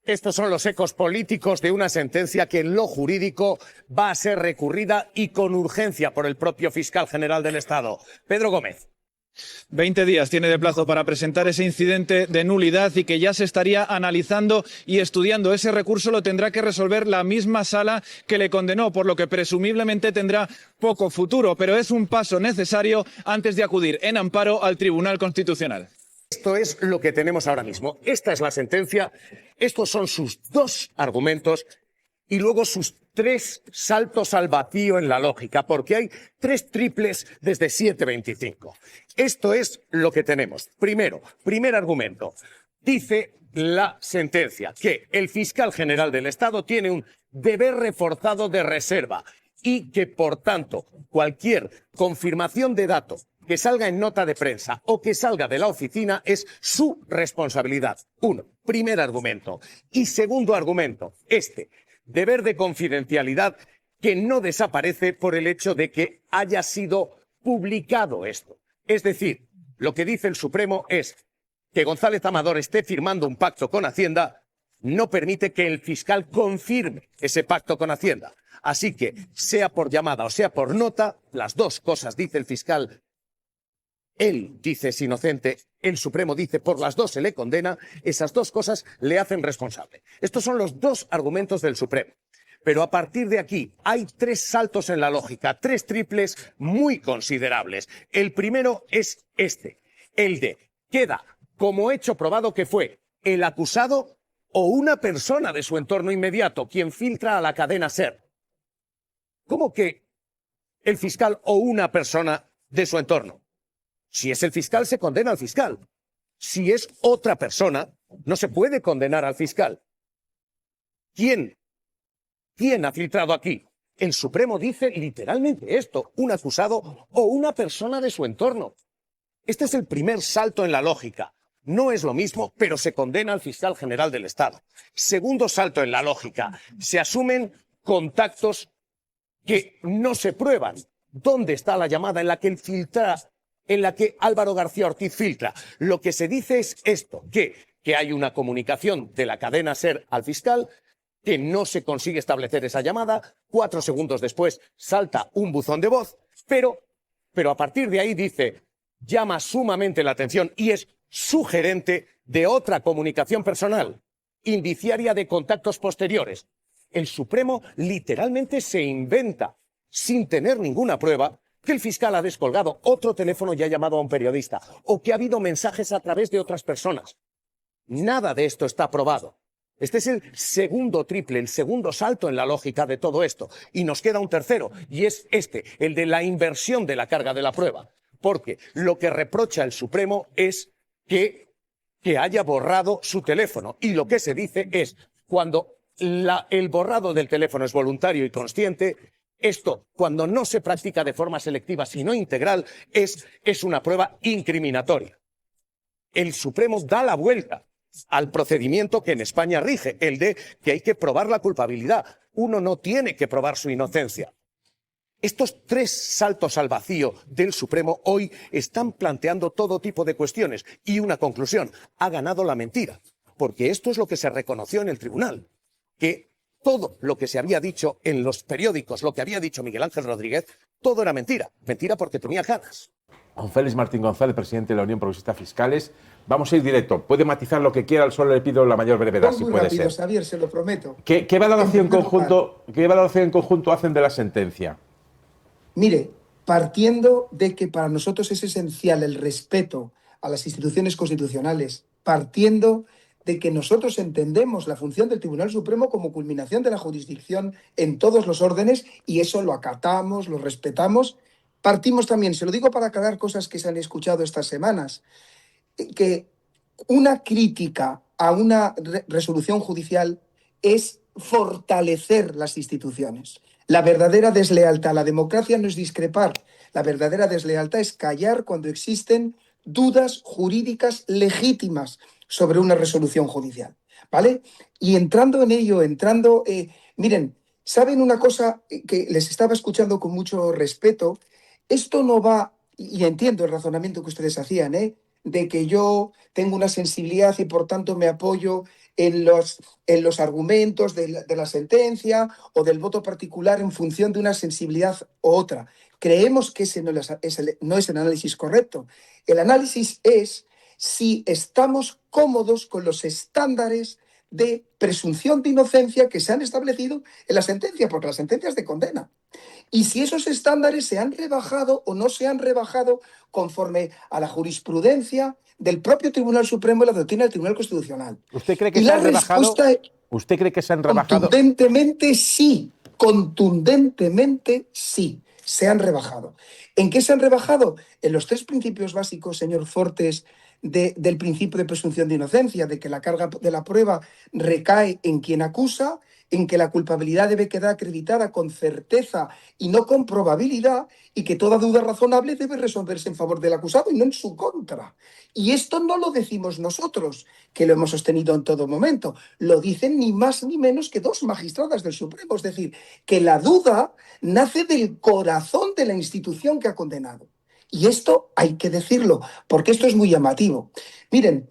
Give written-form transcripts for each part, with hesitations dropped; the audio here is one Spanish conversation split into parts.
Estos son los ecos políticos de una sentencia que en lo jurídico va a ser recurrida y con urgencia por el propio fiscal general del Estado. Pedro Gómez. 20 días tiene de plazo para presentar ese incidente de nulidad y que ya se estaría analizando y estudiando. Ese recurso lo tendrá que resolver la misma sala que le condenó, por lo que presumiblemente tendrá poco futuro, pero es un paso necesario antes de acudir en amparo al Tribunal Constitucional. Esto es lo que tenemos ahora mismo. Esta es la sentencia, estos son sus dos argumentos y luego sus tres saltos al vacío en la lógica, porque hay tres triples desde 7.25. Esto es lo que tenemos. Primero, primer argumento. Dice la sentencia que el fiscal general del Estado tiene un deber reforzado de reserva y que, por tanto, cualquier confirmación de dato que salga en nota de prensa o que salga de la oficina es su responsabilidad. Uno, primer argumento. Y segundo argumento, deber de confidencialidad que no desaparece por el hecho de que haya sido publicado esto. Es decir, lo que dice el Supremo es que González Amador esté firmando un pacto con Hacienda no permite que el fiscal confirme ese pacto con Hacienda. Así que, sea por llamada o sea por nota, las dos cosas dice el fiscal. Él dice es inocente, el Supremo dice por las dos se le condena, esas dos cosas le hacen responsable. Estos son los dos argumentos del Supremo. Pero a partir de aquí hay tres saltos en la lógica, tres triples muy considerables. El primero es el de queda como hecho probado que fue el acusado o una persona de su entorno inmediato quien filtra a la cadena SER. ¿Cómo que el fiscal o una persona de su entorno? Si es el fiscal, se condena al fiscal. Si es otra persona, no se puede condenar al fiscal. ¿Quién ha filtrado aquí? El Supremo dice literalmente esto, un acusado o una persona de su entorno. Este es el primer salto en la lógica. No es lo mismo, pero se condena al fiscal general del Estado. Segundo salto en la lógica. Se asumen contactos que no se prueban. ¿Dónde está la llamada en la que Álvaro García Ortiz filtra? Lo que se dice es esto, que hay una comunicación de la cadena SER al fiscal, que no se consigue establecer esa llamada, 4 segundos después salta un buzón de voz, pero a partir de ahí dice, llama sumamente la atención y es sugerente de otra comunicación personal, indiciaria de contactos posteriores. El Supremo literalmente se inventa, sin tener ninguna prueba, que el fiscal ha descolgado otro teléfono y ha llamado a un periodista, o que ha habido mensajes a través de otras personas. Nada de esto está probado. Este es el segundo triple, el segundo salto en la lógica de todo esto. Y nos queda un tercero, y es el de la inversión de la carga de la prueba. Porque lo que reprocha el Supremo es que haya borrado su teléfono. Y lo que se dice es, cuando el borrado del teléfono es voluntario y consciente, esto, cuando no se practica de forma selectiva, sino integral, es una prueba incriminatoria. El Supremo da la vuelta al procedimiento que en España rige, el de que hay que probar la culpabilidad. Uno no tiene que probar su inocencia. Estos tres saltos al vacío del Supremo hoy están planteando todo tipo de cuestiones. Y una conclusión, ha ganado la mentira. Porque esto es lo que se reconoció en el tribunal. Que todo lo que se había dicho en los periódicos, lo que había dicho Miguel Ángel Rodríguez, todo era mentira. Mentira porque tenía ganas. Con Félix Martín González, presidente de la Unión Progresista Fiscales. Vamos a ir directo. Puede matizar lo que quiera, solo le pido la mayor brevedad, si puede ser. Xavier, se lo prometo. ¿Qué valoración en conjunto hacen de la sentencia? Mire, partiendo de que para nosotros es esencial el respeto a las instituciones constitucionales, partiendo de que nosotros entendemos la función del Tribunal Supremo como culminación de la jurisdicción en todos los órdenes, y eso lo acatamos, lo respetamos. Partimos también, se lo digo para aclarar cosas que se han escuchado estas semanas, que una crítica a una resolución judicial es fortalecer las instituciones. La verdadera deslealtad a la democracia no es discrepar. La verdadera deslealtad es callar cuando existen dudas jurídicas legítimas sobre una resolución judicial, ¿vale? Y entrando en ello, miren, ¿saben una cosa que les estaba escuchando con mucho respeto? Esto no va, y entiendo el razonamiento que ustedes hacían, de que yo tengo una sensibilidad y por tanto me apoyo en los argumentos de la sentencia o del voto particular en función de una sensibilidad u otra. Creemos que ese no es el análisis correcto. El análisis es si estamos cómodos con los estándares de presunción de inocencia que se han establecido en la sentencia, porque la sentencia es de condena. Y si esos estándares se han rebajado o no se han rebajado conforme a la jurisprudencia del propio Tribunal Supremo y la doctrina del Tribunal Constitucional. ¿Usted cree que y se la han rebajado? respuesta es ¿Usted cree que se han rebajado? contundentemente sí, contundentemente sí, se han rebajado. ¿En qué se han rebajado? En los 3 principios básicos, señor Fortes, del principio de presunción de inocencia, de que la carga de la prueba recae en quien acusa, en que la culpabilidad debe quedar acreditada con certeza y no con probabilidad, y que toda duda razonable debe resolverse en favor del acusado y no en su contra. Y esto no lo decimos nosotros, que lo hemos sostenido en todo momento, lo dicen ni más ni menos que 2 magistradas del Supremo, es decir, que la duda nace del corazón de la institución que ha condenado. Y esto hay que decirlo, porque esto es muy llamativo. Miren,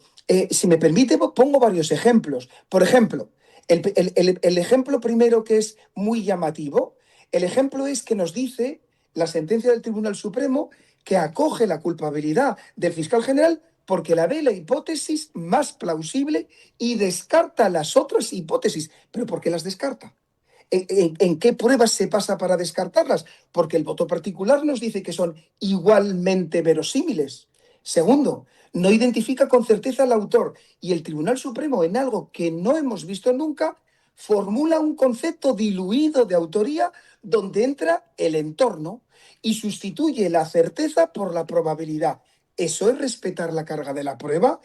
si me permite, pongo varios ejemplos. Por ejemplo, el ejemplo primero que es muy llamativo, el ejemplo es que nos dice la sentencia del Tribunal Supremo que acoge la culpabilidad del fiscal general porque la ve la hipótesis más plausible y descarta las otras hipótesis. ¿Pero por qué las descarta? ¿En qué pruebas se pasa para descartarlas? Porque el voto particular nos dice que son igualmente verosímiles. Segundo, no identifica con certeza al autor y el Tribunal Supremo, en algo que no hemos visto nunca, formula un concepto diluido de autoría donde entra el entorno y sustituye la certeza por la probabilidad. ¿Eso es respetar la carga de la prueba?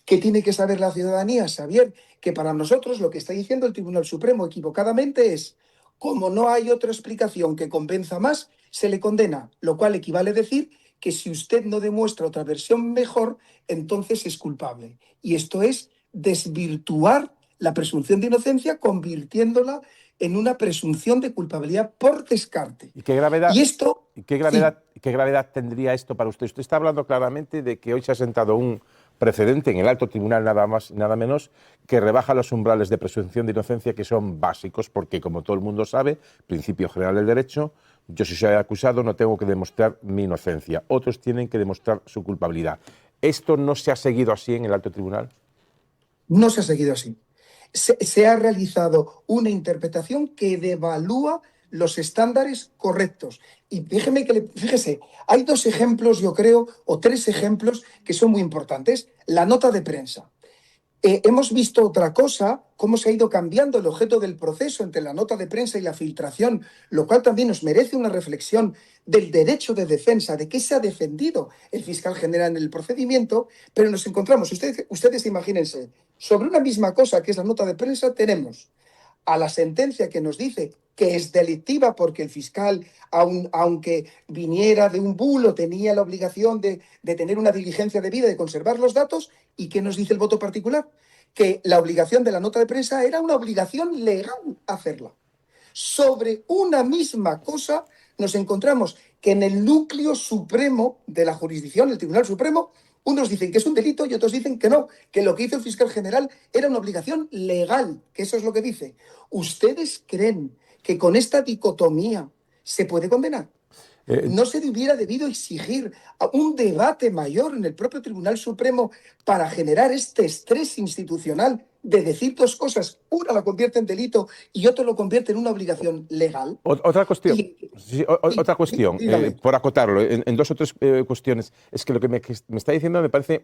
¿Qué tiene que saber la ciudadanía, Xavier? Que para nosotros lo que está diciendo el Tribunal Supremo equivocadamente es, como no hay otra explicación que convenza más, se le condena, lo cual equivale a decir que si usted no demuestra otra versión mejor, entonces es culpable. Y esto es desvirtuar la presunción de inocencia, convirtiéndola en una presunción de culpabilidad por descarte. ¿Y qué gravedad, y esto, qué gravedad tendría esto para usted? Usted está hablando claramente de que hoy se ha sentado un precedente en el alto tribunal, nada más y nada menos, que rebaja los umbrales de presunción de inocencia, que son básicos, porque como todo el mundo sabe, principio general del derecho, yo si soy acusado no tengo que demostrar mi inocencia, otros tienen que demostrar su culpabilidad. ¿Esto no se ha seguido así en el alto tribunal? No se ha seguido así. Se ha realizado una interpretación que devalúa los estándares correctos. Y fíjese, hay 2 ejemplos, yo creo, o 3 ejemplos que son muy importantes. La nota de prensa. Hemos visto otra cosa, cómo se ha ido cambiando el objeto del proceso entre la nota de prensa y la filtración, lo cual también nos merece una reflexión del derecho de defensa, de qué se ha defendido el fiscal general en el procedimiento, pero nos encontramos, ustedes imagínense, sobre una misma cosa que es la nota de prensa, tenemos a la sentencia que nos dice que es delictiva porque el fiscal, aunque viniera de un bulo, tenía la obligación de tener una diligencia debida, de conservar los datos. ¿Y qué nos dice el voto particular? Que la obligación de la nota de prensa era una obligación legal hacerla. Sobre una misma cosa nos encontramos que en el núcleo supremo de la jurisdicción, el Tribunal Supremo, unos dicen que es un delito y otros dicen que no, que lo que hizo el fiscal general era una obligación legal, que eso es lo que dice. ¿Ustedes creen que con esta dicotomía se puede condenar? ¿No se hubiera debido exigir un debate mayor en el propio Tribunal Supremo para generar este estrés institucional de decir 2 cosas? Una la convierte en delito y otra lo convierte en una obligación legal. Otra cuestión, por acotarlo, en 2 o 3 cuestiones. Es que lo que me está diciendo me parece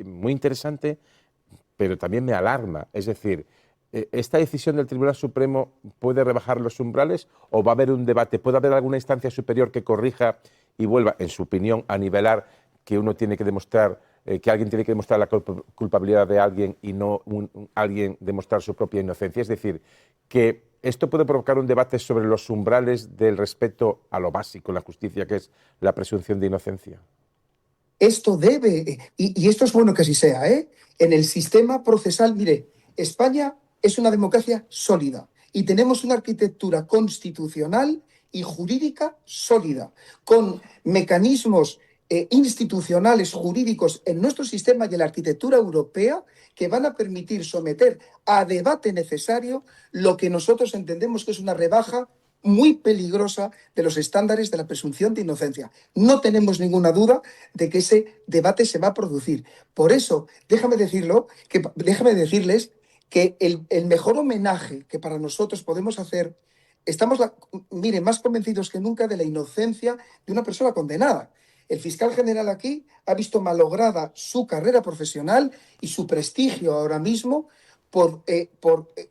muy interesante, pero también me alarma. Es decir, ¿esta decisión del Tribunal Supremo puede rebajar los umbrales o va a haber un debate? ¿Puede haber alguna instancia superior que corrija y vuelva, en su opinión, a nivelar que uno tiene que demostrar, que alguien tiene que demostrar la culpabilidad de alguien y no alguien demostrar su propia inocencia? Es decir, que esto puede provocar un debate sobre los umbrales del respeto a lo básico en la justicia, que es la presunción de inocencia. Esto debe, y esto es bueno que así sea, en el sistema procesal, mire, España es una democracia sólida y tenemos una arquitectura constitucional y jurídica sólida, con mecanismos institucionales, jurídicos en nuestro sistema y en la arquitectura europea que van a permitir someter a debate necesario lo que nosotros entendemos que es una rebaja muy peligrosa de los estándares de la presunción de inocencia. No tenemos ninguna duda de que ese debate se va a producir. Por eso, déjame decirles que el mejor homenaje que para nosotros podemos hacer, mire, más convencidos que nunca de la inocencia de una persona condenada. El fiscal general aquí ha visto malograda su carrera profesional y su prestigio ahora mismo por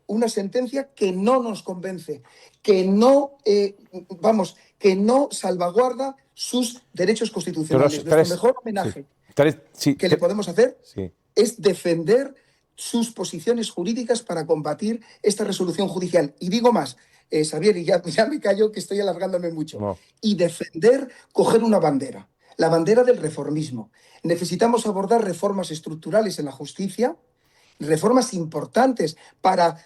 una sentencia que no nos convence, que no salvaguarda sus derechos constitucionales. Nuestro mejor homenaje que le podemos hacer es defender sus posiciones jurídicas para combatir esta resolución judicial. Y digo más, Xavier, y ya me callo que estoy alargándome mucho, y defender, coger una bandera, la bandera del reformismo. Necesitamos abordar reformas estructurales en la justicia, reformas importantes para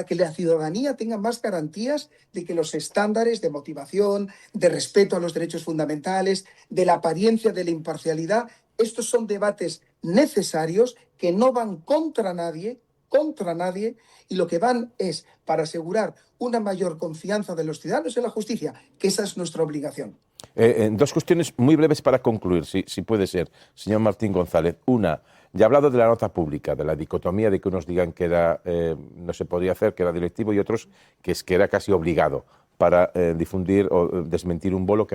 que la ciudadanía tenga más garantías de que los estándares de motivación, de respeto a los derechos fundamentales, de la apariencia de la imparcialidad, estos son debates necesarios que no van contra nadie, y lo que van es para asegurar una mayor confianza de los ciudadanos en la justicia, que esa es nuestra obligación. Dos cuestiones muy breves para concluir, si puede ser, señor Martín González. Una, ya he hablado de la nota pública, de la dicotomía de que unos digan que no se podía hacer, que era directivo, y otros que era casi obligado para difundir o desmentir un bulo que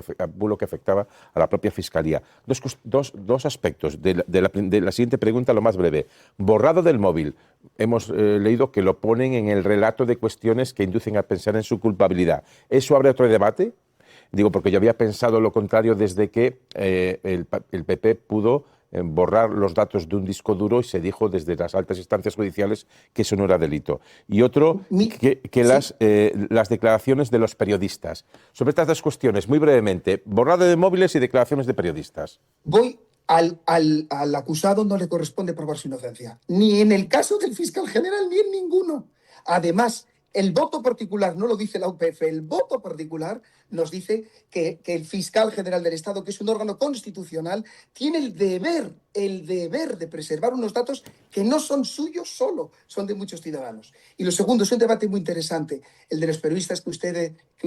afectaba a la propia Fiscalía. Dos aspectos de la siguiente pregunta, lo más breve. Borrado del móvil. Hemos leído que lo ponen en el relato de cuestiones que inducen a pensar en su culpabilidad. ¿Eso abre otro debate? Digo, porque yo había pensado lo contrario desde que el PP pudo borrar los datos de un disco duro y se dijo desde las altas instancias judiciales que eso no era delito. Y otro, las declaraciones de los periodistas. Sobre estas dos cuestiones, muy brevemente, borrado de móviles y declaraciones de periodistas. Al acusado no le corresponde probar su inocencia, ni en el caso del fiscal general, ni en ninguno. Además, el voto particular, no lo dice la UPF, el voto particular nos dice que el fiscal general del Estado, que es un órgano constitucional, tiene el deber de preservar unos datos que no son suyos solo, son de muchos ciudadanos. Y lo segundo, es un debate muy interesante, el de los periodistas que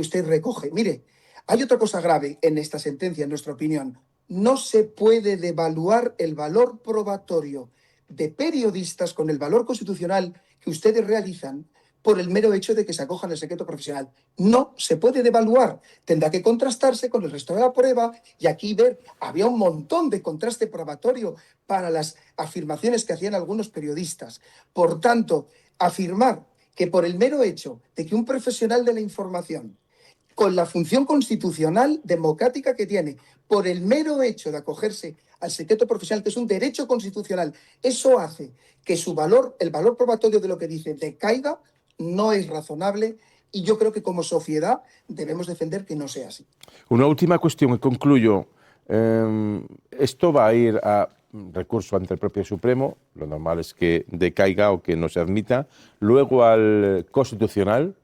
usted recoge. Mire, hay otra cosa grave en esta sentencia, en nuestra opinión. No se puede devaluar el valor probatorio de periodistas con el valor constitucional que ustedes realizan por el mero hecho de que se acojan al secreto profesional. No se puede devaluar, tendrá que contrastarse con el resto de la prueba y aquí había un montón de contraste probatorio para las afirmaciones que hacían algunos periodistas. Por tanto, afirmar que por el mero hecho de que un profesional de la información, con la función constitucional democrática que tiene, por el mero hecho de acogerse al secreto profesional, que es un derecho constitucional, eso hace que el valor probatorio de lo que dice decaiga, no es razonable y yo creo que como sociedad debemos defender que no sea así. Una última cuestión y concluyo. Esto va a ir a recurso ante el propio Supremo, lo normal es que decaiga o que no se admita, luego al Constitucional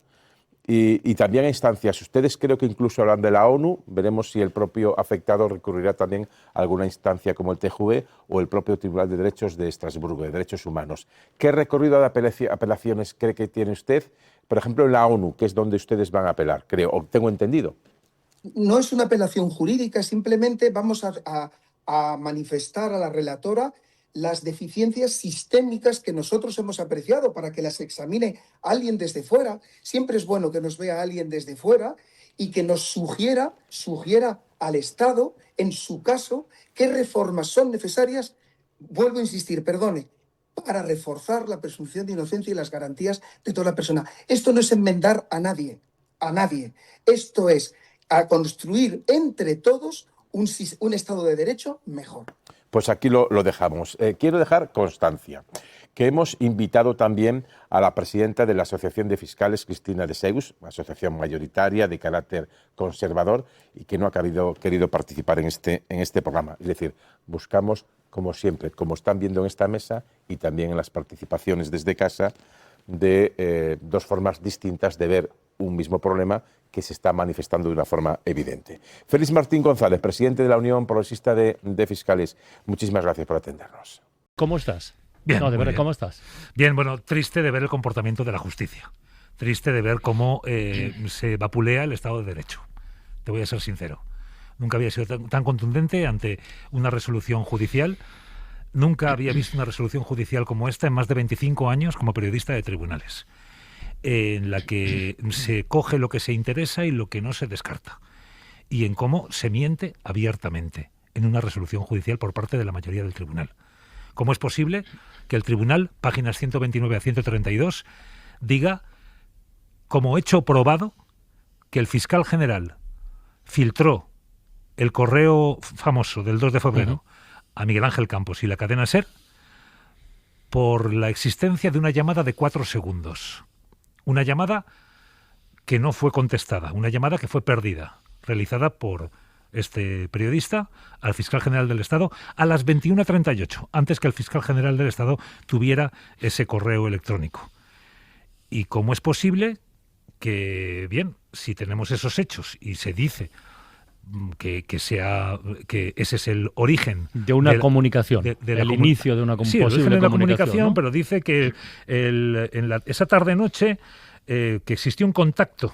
y también a instancias. Ustedes creo que incluso hablan de la ONU, veremos si el propio afectado recurrirá también a alguna instancia como el TJUE o el propio Tribunal de Derechos de Estrasburgo, de Derechos Humanos. ¿Qué recorrido de apelaciones cree que tiene usted, por ejemplo, en la ONU, que es donde ustedes van a apelar, creo, o tengo entendido? No es una apelación jurídica, simplemente vamos a manifestar a la relatora las deficiencias sistémicas que nosotros hemos apreciado para que las examine alguien desde fuera. Siempre es bueno que nos vea alguien desde fuera y que nos sugiera al Estado, en su caso, qué reformas son necesarias, vuelvo a insistir, para reforzar la presunción de inocencia y las garantías de toda la persona. Esto no es enmendar a nadie. Esto es a construir entre todos un Estado de Derecho mejor. Pues aquí lo dejamos. Quiero dejar constancia que hemos invitado también a la presidenta de la Asociación de Fiscales, Cristina de Seus, una asociación mayoritaria de carácter conservador y que no ha querido participar en este programa. Es decir, buscamos, como siempre, como están viendo en esta mesa y también en las participaciones desde casa, de dos formas distintas de ver un mismo problema que se está manifestando de una forma evidente. Félix Martín González, presidente de la Unión Progresista de Fiscales, muchísimas gracias por atendernos. ¿Cómo estás? Bien, No, de verdad, bien. ¿cómo estás? Bien, bueno, triste de ver el comportamiento de la justicia. Triste de ver cómo se vapulea el Estado de Derecho. Te voy a ser sincero. Nunca había sido tan contundente ante una resolución judicial. Nunca había visto una resolución judicial como esta en más de 25 años como periodista de tribunales, en la que se coge lo que se interesa y lo que no se descarta, y en cómo se miente abiertamente en una resolución judicial por parte de la mayoría del tribunal. ¿Cómo es posible que el tribunal, páginas 129 a 132, diga como hecho probado que el fiscal general filtró el correo famoso del 2 de febrero a Miguel Ángel Campos y la cadena SER por la existencia de una llamada de 4 segundos? Una llamada que no fue contestada, una llamada que fue perdida, realizada por este periodista al fiscal general del Estado a las 21:38, antes que el fiscal general del Estado tuviera ese correo electrónico. ¿Y cómo es posible que, bien, si tenemos esos hechos y se dice que ese es el origen de una comunicación, el inicio de una sí, el origen posible de una comunicación, ¿no? Pero dice que esa tarde-noche que existió un contacto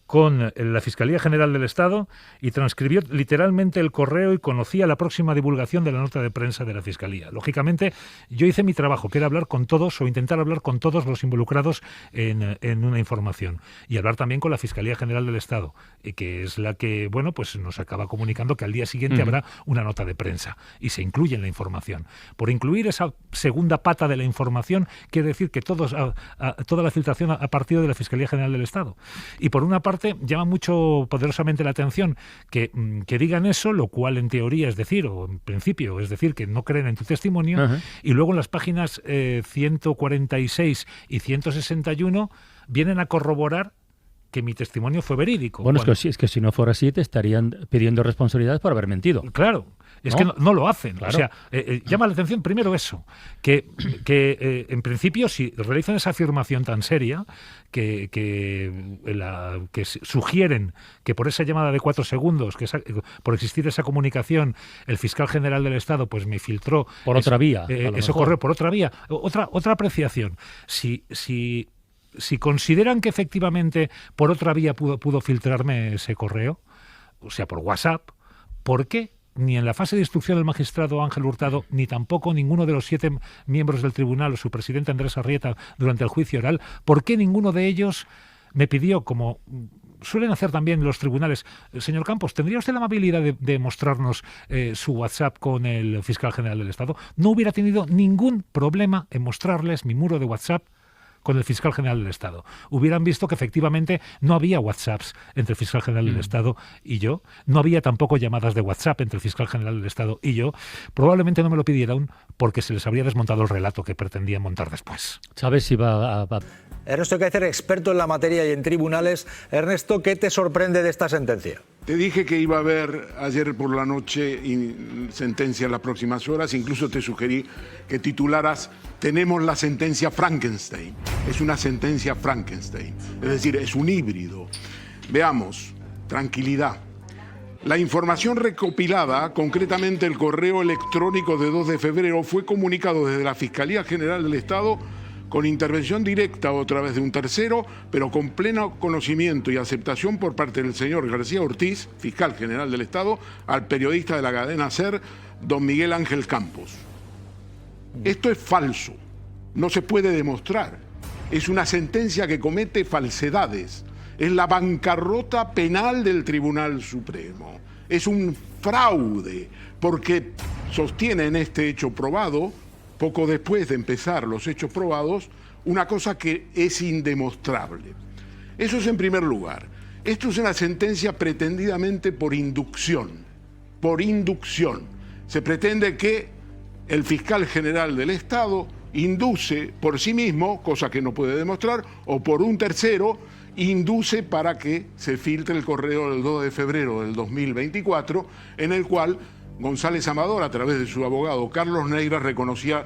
con la Fiscalía General del Estado y transcribió literalmente el correo y conocía la próxima divulgación de la nota de prensa de la Fiscalía. Lógicamente, yo hice mi trabajo, que era hablar con todos o intentar hablar con todos los involucrados en una información, y hablar también con la Fiscalía General del Estado, que es la que, bueno, pues nos acaba comunicando que al día siguiente habrá una nota de prensa y se incluye en la información. Por incluir esa segunda pata de la información, quiere decir que toda la filtración ha partido de la Fiscalía General del Estado. Y por una parte, llama mucho poderosamente la atención que digan eso, lo cual en teoría es decir, o en principio es decir, que no creen en tu testimonio, y luego en las páginas 146 y 161 vienen a corroborar que mi testimonio fue verídico. Bueno, es que si no fuera así, te estarían pidiendo responsabilidades por haber mentido. Claro. Es ¿No? que no lo hacen. Claro. O sea, llama la atención primero eso, que en principio, si realizan esa afirmación tan seria, que sugieren que por esa llamada de 4 segundos, por existir esa comunicación, el fiscal general del Estado pues me filtró Por otra vía. ese correo por otra vía. Otra apreciación. Si consideran que efectivamente por otra vía pudo filtrarme ese correo, o sea, por WhatsApp, ¿por qué ni en la fase de instrucción del magistrado Ángel Hurtado, ni tampoco ninguno de los 7 miembros del tribunal o su presidente Andrés Arrieta durante el juicio oral, por qué ninguno de ellos me pidió, como suelen hacer también los tribunales, señor Campos, ¿tendría usted la amabilidad de mostrarnos su WhatsApp con el fiscal general del Estado? No hubiera tenido ningún problema en mostrarles mi muro de WhatsApp con el fiscal general del Estado. Hubieran visto que efectivamente no había WhatsApps entre el fiscal general del Estado y yo. No había tampoco llamadas de WhatsApp entre el fiscal general del Estado y yo. Probablemente no me lo pidieran porque se les habría desmontado el relato que pretendían montar después. ¿Sabes si va a Ernesto Kaiser, experto en la materia y en tribunales. Ernesto, ¿qué te sorprende de esta sentencia? Te dije que iba a haber ayer por la noche sentencia en las próximas horas. Incluso te sugerí que titularas "Tenemos la sentencia Frankenstein". Es una sentencia Frankenstein. Es decir, es un híbrido. Veamos, tranquilidad. La información recopilada, concretamente el correo electrónico de 2 de febrero, fue comunicado desde la Fiscalía General del Estado con intervención directa o a través de un tercero, pero con pleno conocimiento y aceptación por parte del señor García Ortiz, fiscal general del Estado, al periodista de la cadena SER, don Miguel Ángel Campos. Esto es falso, no se puede demostrar. Es una sentencia que comete falsedades. Es la bancarrota penal del Tribunal Supremo. Es un fraude, porque sostiene en este hecho probado, poco después de empezar los hechos probados, una cosa que es indemostrable. Eso es en primer lugar. Esto es una sentencia pretendidamente por inducción. Por inducción. Se pretende que el fiscal general del Estado induce por sí mismo, cosa que no puede demostrar, o por un tercero, induce para que se filtre el correo del 2 de febrero del 2024, en el cual González Amador, a través de su abogado Carlos Neira, reconocía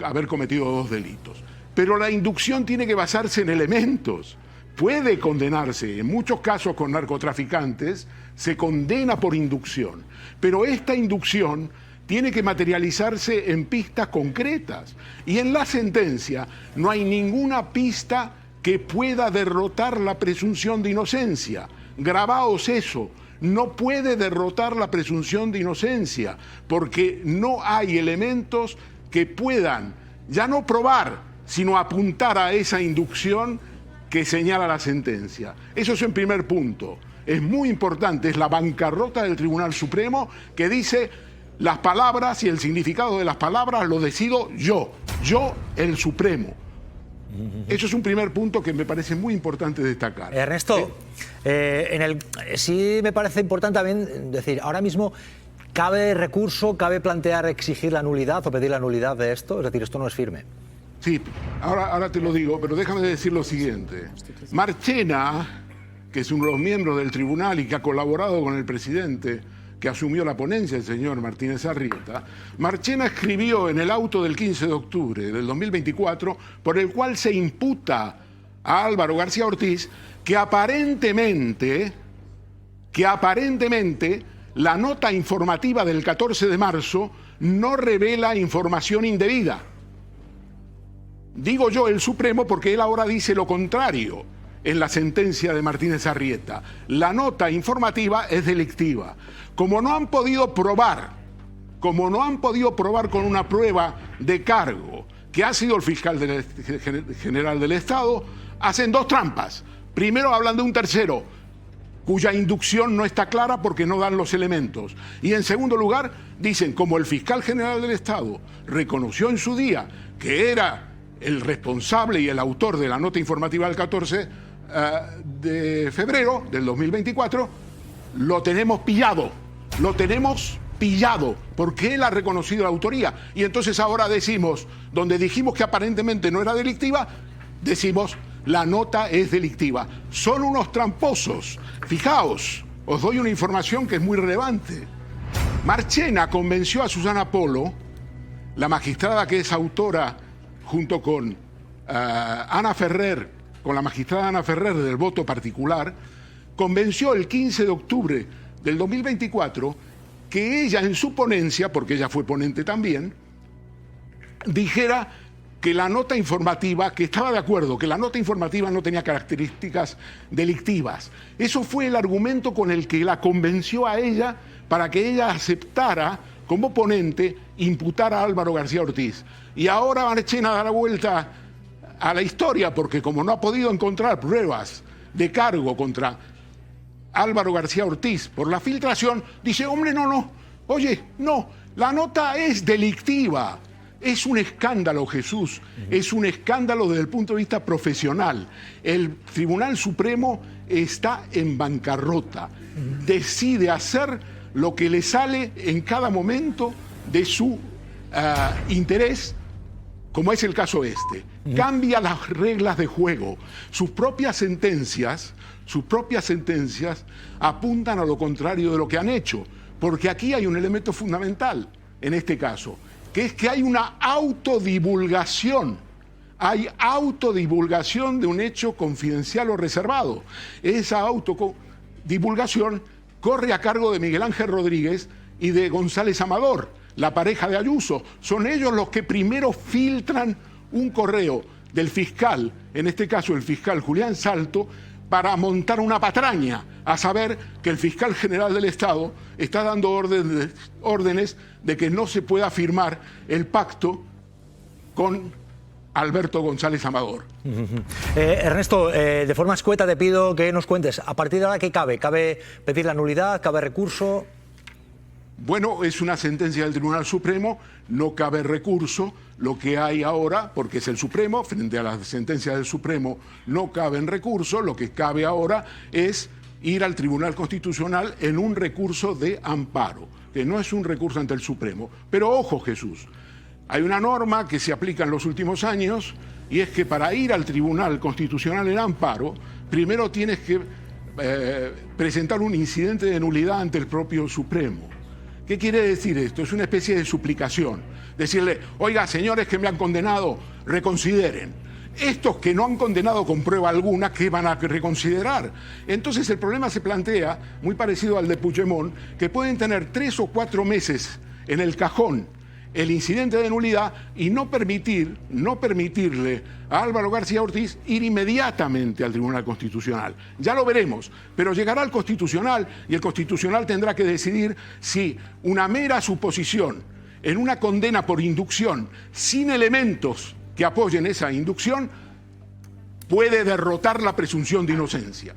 haber cometido 2 delitos. pero la inducción tiene que basarse en elementos. Puede condenarse, en muchos casos con narcotraficantes, se condena por inducción, pero esta inducción tiene que materializarse en pistas concretas. Y en la sentencia no hay ninguna pista que pueda derrotar la presunción de inocencia. Grabaos eso, no puede derrotar la presunción de inocencia, porque no hay elementos que puedan, ya no probar, sino apuntar a esa inducción que señala la sentencia. Eso es el primer punto. Es muy importante, es la bancarrota del Tribunal Supremo que dice las palabras y el significado de las palabras lo decido yo el Supremo. Eso es un primer punto que me parece muy importante destacar. Ernesto, sí me parece importante también decir, ahora mismo ¿cabe recurso, cabe plantear exigir la nulidad o pedir la nulidad de esto? Es decir, esto no es firme. Sí, ahora te lo digo, pero déjame decir lo siguiente. Marchena, que es uno de los miembros del tribunal y que ha colaborado con el presidente, que asumió la ponencia, el señor Martínez Arrieta, Marchena escribió en el auto del 15 de octubre del 2024, por el cual se imputa a Álvaro García Ortiz, que aparentemente la nota informativa del 14 de marzo no revela información indebida. Digo yo el Supremo porque él ahora dice lo contrario en la sentencia de Martínez Arrieta. La nota informativa es delictiva. Como no han podido probar con una prueba de cargo que ha sido el fiscal general del Estado, hacen dos trampas. Primero hablan de un tercero, cuya inducción no está clara porque no dan los elementos. Y en segundo lugar, dicen, como el fiscal general del Estado reconoció en su día que era el responsable y el autor de la nota informativa del 14 de febrero del 2024, lo tenemos pillado, porque él ha reconocido la autoría. Y entonces ahora decimos, donde dijimos que aparentemente no era delictiva, decimos, la nota es delictiva. Son unos tramposos. Fijaos, os doy una información que es muy relevante. Marchena convenció a Susana Polo, la magistrada que es autora junto con Ana Ferrer, con la magistrada Ana Ferrer del voto particular, convenció el 15 de octubre del 2024 que ella en su ponencia, porque ella fue ponente también, dijera que la nota informativa, que estaba de acuerdo, que la nota informativa no tenía características delictivas. Eso fue el argumento con el que la convenció a ella para que ella aceptara como ponente imputar a Álvaro García Ortiz. Y ahora Marchena da la vuelta a la historia porque como no ha podido encontrar pruebas de cargo contra Álvaro García Ortiz por la filtración, dice, hombre, no, la nota es delictiva. Es un escándalo, Jesús, es un escándalo desde el punto de vista profesional. El Tribunal Supremo está en bancarrota, decide hacer lo que le sale en cada momento de su interés, como es el caso este. Cambia las reglas de juego. Sus propias sentencias apuntan a lo contrario de lo que han hecho, porque aquí hay un elemento fundamental en este caso, que es que hay una autodivulgación. Hay autodivulgación de un hecho confidencial o reservado. Esa autodivulgación corre a cargo de Miguel Ángel Rodríguez y de González Amador, la pareja de Ayuso. Son ellos los que primero filtran un correo del fiscal, en este caso el fiscal Julián Salto, para montar una patraña, a saber que el fiscal general del Estado está dando órdenes de que no se pueda firmar el pacto con Alberto González Amador. Ernesto, de forma escueta te pido que nos cuentes, a partir de ahora, ¿qué cabe? ¿Cabe pedir la nulidad? ¿Cabe recurso? Bueno, es una sentencia del Tribunal Supremo, no cabe recurso. Lo que hay ahora, porque es el Supremo, frente a las sentencias del Supremo no caben recursos, lo que cabe ahora es ir al Tribunal Constitucional en un recurso de amparo, que no es un recurso ante el Supremo. Pero ojo, Jesús, hay una norma que se aplica en los últimos años y es que para ir al Tribunal Constitucional en amparo, primero tienes que presentar un incidente de nulidad ante el propio Supremo. ¿Qué quiere decir esto? Es una especie de suplicación. Decirle, oiga, señores que me han condenado, reconsideren. Estos que no han condenado con prueba alguna, ¿qué van a reconsiderar? Entonces el problema se plantea, muy parecido al de Puigdemont, que pueden tener 3 o 4 meses en el cajón el incidente de nulidad y no permitirle a Álvaro García Ortiz ir inmediatamente al Tribunal Constitucional. Ya lo veremos, pero llegará al Constitucional y el Constitucional tendrá que decidir si una mera suposición en una condena por inducción, sin elementos que apoyen esa inducción, puede derrotar la presunción de inocencia.